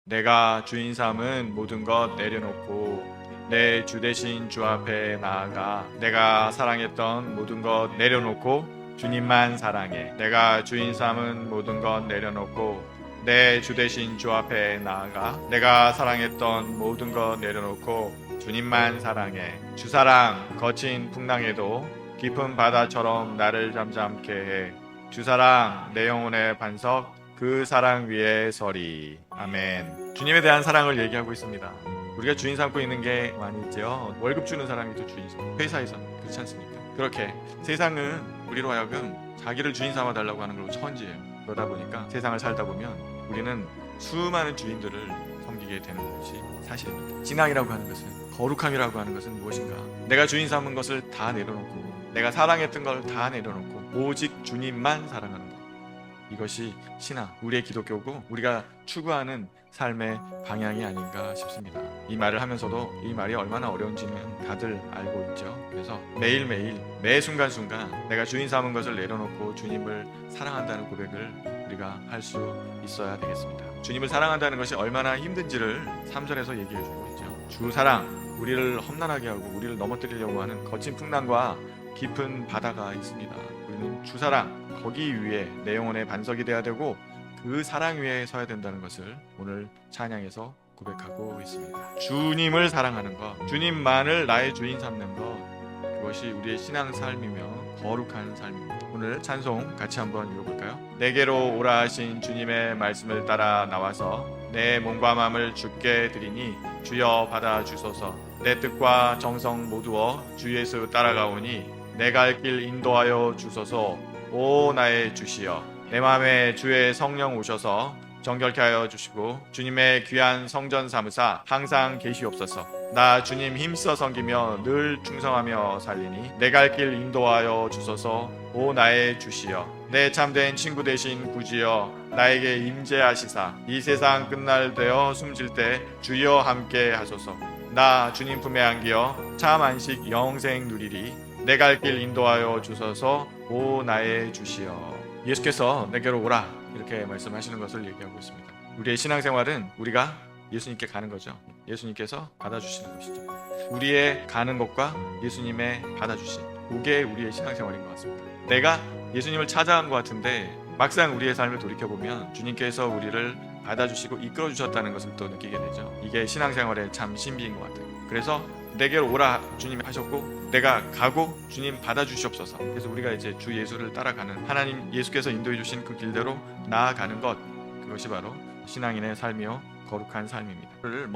내가 주인 삼은 모든 것 내려놓고 내 주 대신 주 앞에 나아가 내가 사랑했던 모든 것 내려놓고 주님만 사랑해. 내가 주인 삼은 모든 것 내려놓고 내 주 대신 주 앞에 나아가 내가 사랑했던 모든 것 내려놓고 주님만 사랑해. 주사랑 거친 풍랑에도 깊은 바다처럼 나를 잠잠케 해. 주사랑 내 영혼의 반석 그 사랑 위에 서리. 아멘. 주님에 대한 사랑을 얘기하고 있습니다. 우리가 주인 삼고 있는 게 많이 있죠. 월급 주는 사람이 또 주인 삼고, 회사에서 그렇지 않습니까? 그렇게 세상은 우리로 하여금 자기를 주인 삼아 달라고 하는 걸로 천지예요. 그러다 보니까 세상을 살다 보면 우리는 수많은 주인들을 섬기게 되는 것이 사실입니다. 진앙이라고 하는 것은, 거룩함이라고 하는 것은 무엇인가? 내가 주인 삼은 것을 다 내려놓고 내가 사랑했던 걸 다 내려놓고 오직 주님만 사랑하는 것. 이것이 신앙, 우리의 기독교고 우리가 추구하는 삶의 방향이 아닌가 싶습니다. 이 말을 하면서도 이 말이 얼마나 어려운지는 다들 알고 있죠. 그래서 매일매일 매 순간순간 내가 주인 삼은 것을 내려놓고 주님을 사랑한다는 고백을 우리가 할 수 있어야 되겠습니다. 주님을 사랑한다는 것이 얼마나 힘든지를 3절에서 얘기해주고 있죠. 주 사랑, 우리를 험난하게 하고 우리를 넘어뜨리려고 하는 거친 풍랑과 깊은 바다가 있습니다. 우리는 주 사랑, 거기 위에 내 영혼의 반석이 되어야 되고 그 사랑 위에 서야 된다는 것을 오늘 찬양에서 고백하고 있습니다. 주님을 사랑하는 것, 주님만을 나의 주인 삼는 것, 그것이 우리의 신앙 삶이며 거룩한 삶입니다. 오늘 찬송 같이 한번 읽어볼까요? 내게로 오라 하신 주님의 말씀을 따라 나와서 내 몸과 마음을 주께 드리니 주여 받아 주소서. 내 뜻과 정성 모두어 주 예수 따라가오니 내 갈 길 인도하여 주소서. 오 나의 주시여, 내 마음에 주의 성령 오셔서 정결케 하여 주시고 주님의 귀한 성전 삼으사 항상 계시옵소서. 나 주님 힘써 섬기며 늘 충성하며 살리니 내 갈 길 인도하여 주소서. 오 나의 주시여, 내 참된 친구 되신 구주여 나에게 임재하시사 이 세상 끝날 되어 숨질 때 주여 함께 하소서. 나 주님 품에 안기어 참 안식 영생 누리리 내 갈 길 인도하여 주소서. 오 나의 주시여. 예수께서 내게로 오라 이렇게 말씀하시는 것을 얘기하고 있습니다. 우리의 신앙생활은 우리가 예수님께 가는 거죠. 예수님께서 받아주시는 것이죠. 우리의 가는 것과 예수님의 받아주신, 그게 우리의 신앙생활인 것 같습니다. 내가 예수님을 찾아간 것 같은데 막상 우리의 삶을 돌이켜보면 주님께서 우리를 받아주시고 이끌어주셨다는 것을 또 느끼게 되죠. 이게 신앙생활의 참 신비인 것 같아요. 그래서 내게로 오라 주님이 하셨고 내가 가고 주님 받아주시옵소서. 그래서 우리가 이제 주 예수를 따라가는, 하나님 예수께서 인도해 주신 그 길대로 나아가는 것, 그것이 바로 신앙인의 삶이요 거룩한 삶입니다.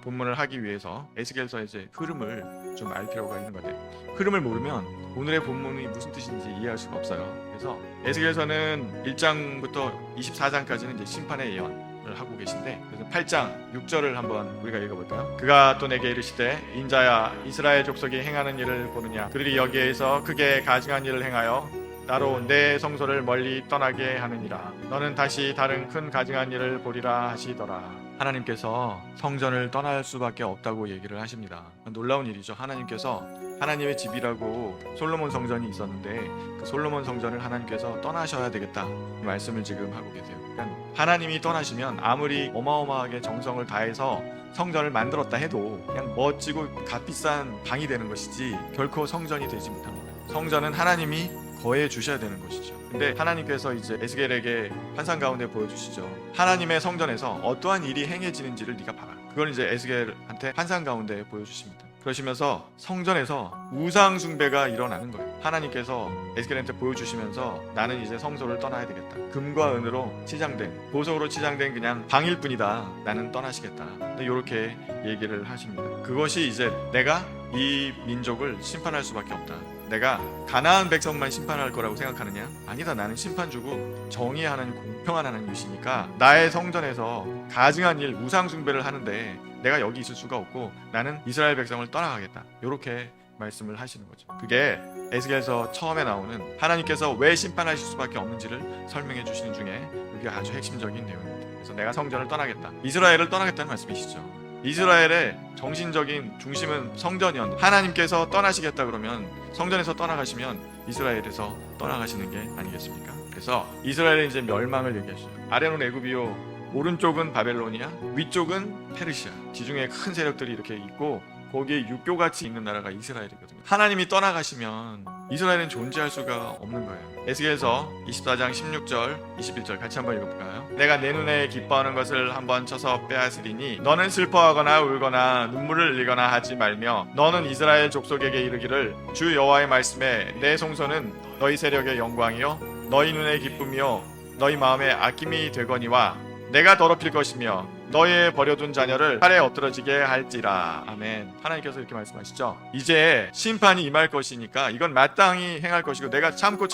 본문을 하기 위해서 에스겔서의 이제 흐름을 좀 알 필요가 있는 것 같아요. 흐름을 모르면 오늘의 본문이 무슨 뜻인지 이해할 수가 없어요. 그래서 에스겔서는 1장부터 24장까지는 이제 심판의 예언 하고 계신데, 그래서 8장 6절을 한번 우리가 읽어볼까요? 그가 또 내게 이르시되 인자야, 이스라엘 족속이 행하는 일을 보느냐? 그들이 여기에서 크게 가증한 일을 행하여 따로 내 성소를 멀리 떠나게 하느니라. 너는 다시 다른 큰 가증한 일을 보리라 하시더라. 하나님께서 성전을 떠날 수밖에 없다고 얘기를 하십니다. 놀라운 일이죠. 하나님께서, 하나님의 집이라고 솔로몬 성전이 있었는데 그 솔로몬 성전을 하나님께서 떠나셔야 되겠다 이 말씀을 지금 하고 계세요. 그러니까 하나님이 떠나시면 아무리 어마어마하게 정성을 다해서 성전을 만들었다 해도 그냥 멋지고 값비싼 방이 되는 것이지 결코 성전이 되지 못합니다. 성전은 하나님이 거해 주셔야 되는 것이죠. 근데 하나님께서 이제 에스겔에게 환상 가운데 보여주시죠. 하나님의 성전에서 어떠한 일이 행해지는지를 네가 봐라. 그걸 이제 에스겔한테 환상 가운데 보여주십니다. 그러시면서 성전에서 우상 숭배가 일어나는 거예요. 하나님께서 에스겔한테 보여주시면서 나는 이제 성소를 떠나야 되겠다. 금과 은으로 치장된, 보석으로 치장된 그냥 방일 뿐이다. 나는 떠나시겠다. 이렇게 얘기를 하십니다. 그것이 이제 내가 이 민족을 심판할 수밖에 없다. 내가 가나안 백성만 심판할 거라고 생각하느냐? 아니다. 나는 심판 주고 정의의 하나님, 공평한 하나님이시니까 나의 성전에서 가증한 일, 우상 숭배를 하는데 내가 여기 있을 수가 없고 나는 이스라엘 백성을 떠나가겠다. 이렇게 말씀을 하시는 거죠. 그게 에스겔서 처음에 나오는 하나님께서 왜 심판하실 수밖에 없는지를 설명해 주시는 중에 이게 아주 핵심적인 내용입니다. 그래서 내가 성전을 떠나겠다. 이스라엘을 떠나겠다는 말씀이시죠. 이스라엘의 정신적인 중심은 성전이었는데 하나님께서 떠나시겠다 그러면 성전에서 떠나가시면 이스라엘에서 떠나가시는 게 아니겠습니까? 그래서 이스라엘의 이제 멸망을 얘기하시죠. 아레논 애굽이요 오른쪽은 바벨로니아, 위쪽은 페르시아. 지중해 큰 세력들이 이렇게 있고 거기에 육교같이 있는 나라가 이스라엘이거든요. 하나님이 떠나가시면 이스라엘은 존재할 수가 없는 거예요. 에스겔서 24장 16절 21절 같이 한번 읽어볼까요? 내가 내 눈에 기뻐하는 것을 한번 쳐서 빼앗으리니 너는 슬퍼하거나 울거나 눈물을 흘리거나 하지 말며 너는 이스라엘 족속에게 이르기를 주 여호와의 말씀에 내 송소는 너희 세력의 영광이요 너희 눈의 기쁨이요 너희 마음의 아낌이 되거니와 내가 더럽힐 것이며 너의 버려둔 자녀를 팔에 엎드러지게 할지라. 아멘. 하나님께서 이렇게 말씀하시죠. 이제 심판이 임할 것이니까 이건 마땅히 행할 것이고 내가 참고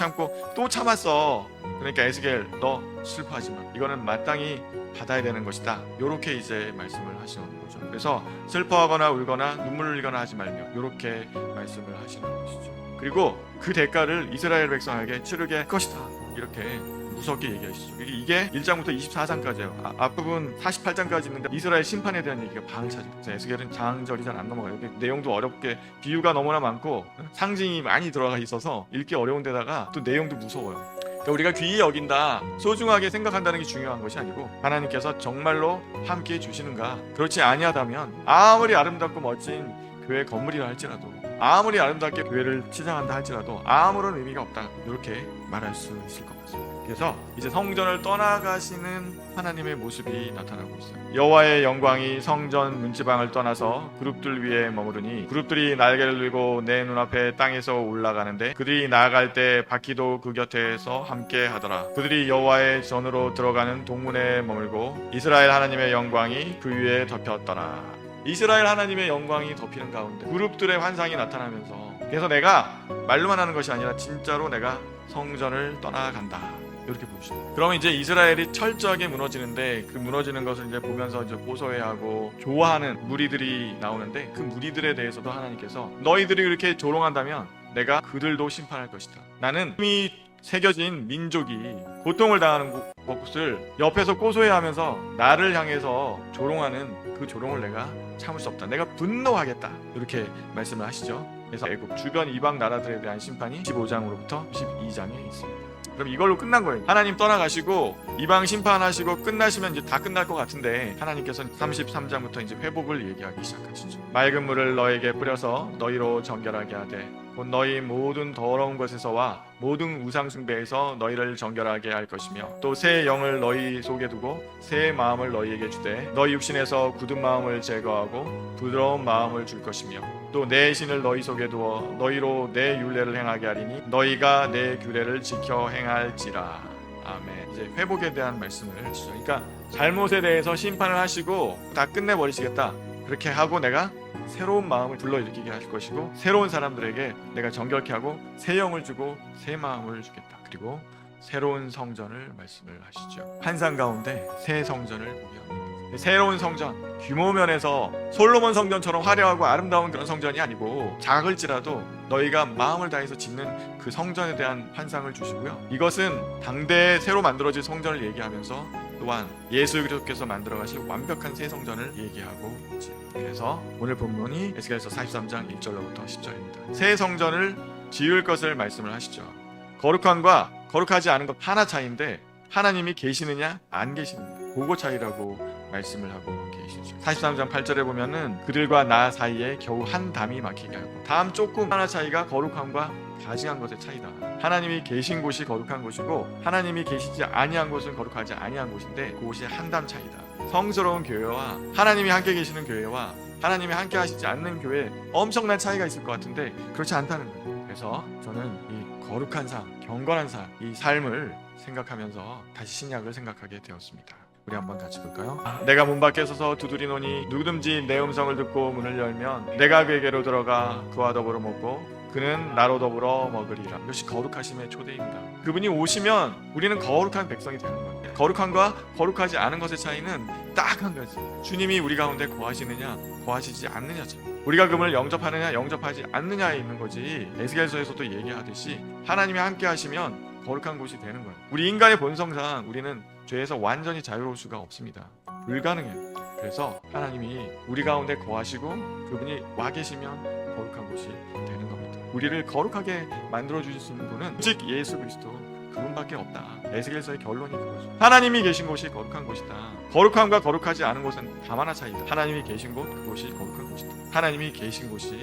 또 참았어. 그러니까 에스겔 너 슬퍼하지 마. 이거는 마땅히 받아야 되는 것이다. 요렇게 이제 말씀을 하시는 거죠. 그래서 슬퍼하거나 울거나 눈물을 흘리거나 하지 말며 요렇게 말씀을 하시는 것이죠. 그리고 그 대가를 이스라엘 백성에게 치르게 할 것이다. 이렇게 무섭게 얘기하시죠. 이게 1장부터 24장까지예요. 앞부분 48장까지 있는데 이스라엘 심판에 대한 얘기가 방을 차지해요. 에스겔은 장절이 잘 안 넘어가요. 내용도 어렵게 비유가 너무나 많고 상징이 많이 들어가 있어서 읽기 어려운 데다가 또 내용도 무서워요. 그러니까 우리가 귀히 여긴다, 소중하게 생각한다는 게 중요한 것이 아니고 하나님께서 정말로 함께해 주시는가. 그렇지 아니하다면 아무리 아름답고 멋진 교회 건물이라 할지라도 아무리 아름답게 교회를 치장한다 할지라도 아무런 의미가 없다. 이렇게 말할 수 있을 것 같습니다. 그래서 이제 성전을 떠나가시는 하나님의 모습이 나타나고 있어요. 여호와의 영광이 성전 문지방을 떠나서 그룹들 위에 머무르니 그룹들이 날개를 들고 내 눈앞에 땅에서 올라가는데 그들이 나아갈 때 바퀴도 그 곁에서 함께 하더라. 그들이 여호와의 전으로 들어가는 동문에 머물고 이스라엘 하나님의 영광이 그 위에 덮였더라. 이스라엘 하나님의 영광이 덮이는 가운데 그룹들의 환상이 나타나면서 그래서 내가 말로만 하는 것이 아니라 진짜로 내가 성전을 떠나간다. 이렇게 보시죠. 그러면 이제 이스라엘이 철저하게 무너지는데 그 무너지는 것을 이제 보면서 이제 고소해하고 좋아하는 무리들이 나오는데 그 무리들에 대해서도 하나님께서 너희들이 그렇게 조롱한다면 내가 그들도 심판할 것이다. 나는 힘이 새겨진 민족이 고통을 당하는 것을 옆에서 고소해하면서 나를 향해서 조롱하는 그 조롱을 내가 참을 수 없다. 내가 분노하겠다. 이렇게 말씀을 하시죠. 그래서 애국 주변 이방 나라들에 대한 심판이 15장으로부터 12장에 있습니다. 그럼 이걸로 끝난 거예요. 하나님 떠나가시고 이방 심판하시고 끝나시면 이제 다 끝날 것 같은데 하나님께서는 33장부터 이제 회복을 얘기하기 시작하시죠. 맑은 물을 너에게 뿌려서 너희로 정결하게 하되 곧 너희 모든 더러운 것에서와 모든 우상 숭배에서 너희를 정결하게 할 것이며 또 새 영을 너희 속에 두고 새 마음을 너희에게 주되 너희 육신에서 굳은 마음을 제거하고 부드러운 마음을 줄 것이며 또 내 신을 너희 속에 두어 너희로 내 율례를 행하게 하리니 너희가 내 규례를 지켜 행할지라. 아멘. 이제 회복에 대한 말씀을 하시죠. 그러니까 잘못에 대해서 심판을 하시고 다 끝내버리시겠다. 그렇게 하고 내가 새로운 마음을 불러일으키게 할 것이고 새로운 사람들에게 내가 정결케 하고 새 영을 주고 새 마음을 주겠다. 그리고 새로운 성전을 말씀을 하시죠. 환상 가운데 새 성전을 보게 합니다. 새로운 성전, 규모 면에서 솔로몬 성전처럼 화려하고 아름다운 그런 성전이 아니고 작을지라도 너희가 마음을 다해서 짓는 그 성전에 대한 환상을 주시고요. 이것은 당대에 새로 만들어진 성전을 얘기하면서 또한 예수 그리스도께서 만들어가신 완벽한 새 성전을 얘기하고 있지. 그래서 오늘 본문이 에스겔서 43장 1절로부터 10절입니다. 새 성전을 지을 것을 말씀을 하시죠. 거룩함과 거룩하지 않은 것 하나 차이인데 하나님이 계시느냐 안 계시느냐 그거 차이라고 말씀을 하고 계시죠. 43장 8절에 보면은 그들과 나 사이에 겨우 한 담이 막히게 하고 담 조금 하나 차이가 거룩함과 가증한 것의 차이다. 하나님이 계신 곳이 거룩한 곳이고 하나님이 계시지 아니한 곳은 거룩하지 아니한 곳인데 그곳이 한 담 차이다. 성스러운 교회와 하나님이 함께 계시는 교회와 하나님이 함께 하시지 않는 교회 엄청난 차이가 있을 것 같은데 그렇지 않다는 거예요. 그래서 저는 이 거룩한 삶, 경건한 삶, 이 삶을 생각하면서 다시 신약을 생각하게 되었습니다. 우리 한번 같이 볼까요? 내가 문 밖에 서서 두드리노니 누구든지 내 음성을 듣고 문을 열면 내가 그에게로 들어가 그와 더불어 먹고 그는 나로 더불어 먹으리라. 이것이 거룩하심의 초대입니다. 그분이 오시면 우리는 거룩한 백성이 되는 거예요. 거룩함과 거룩하지 않은 것의 차이는 딱 한 가지. 주님이 우리 가운데 거하시느냐 거하시지 않느냐죠. 우리가 그분을 영접하느냐 영접하지 않느냐에 있는 거지. 에스겔서에서도 얘기하듯이 하나님이 함께 하시면 거룩한 곳이 되는 거예요. 우리 인간의 본성상 우리는 죄에서 완전히 자유로울 수가 없습니다. 불가능해요. 그래서 하나님이 우리 가운데 거하시고 그분이 와 계시면 거룩한 곳이 되는 겁니다. 우리를 거룩하게 만들어 주실 수 있는 분은 오직 예수 그리스도 그분밖에 없다. 에스겔서의 결론이 그거죠. 하나님이 계신 곳이 거룩한 곳이다. 거룩함과 거룩하지 않은 곳은 다만한 차이다. 하나님이 계신 곳, 그곳이 거룩한 곳이다. 하나님이 계신 곳이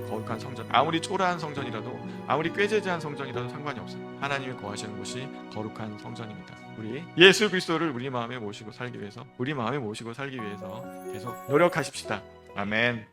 거룩한 성전. 아무리 초라한 성전이라도, 아무리 꾀재재한 성전이라도 상관이 없어요. 하나님이 거하시는 곳이 거룩한 성전입니다. 우리 예수 그리스도를 우리 마음에 모시고 살기 위해서, 우리 마음에 모시고 살기 위해서 계속 노력하십시다. 아멘.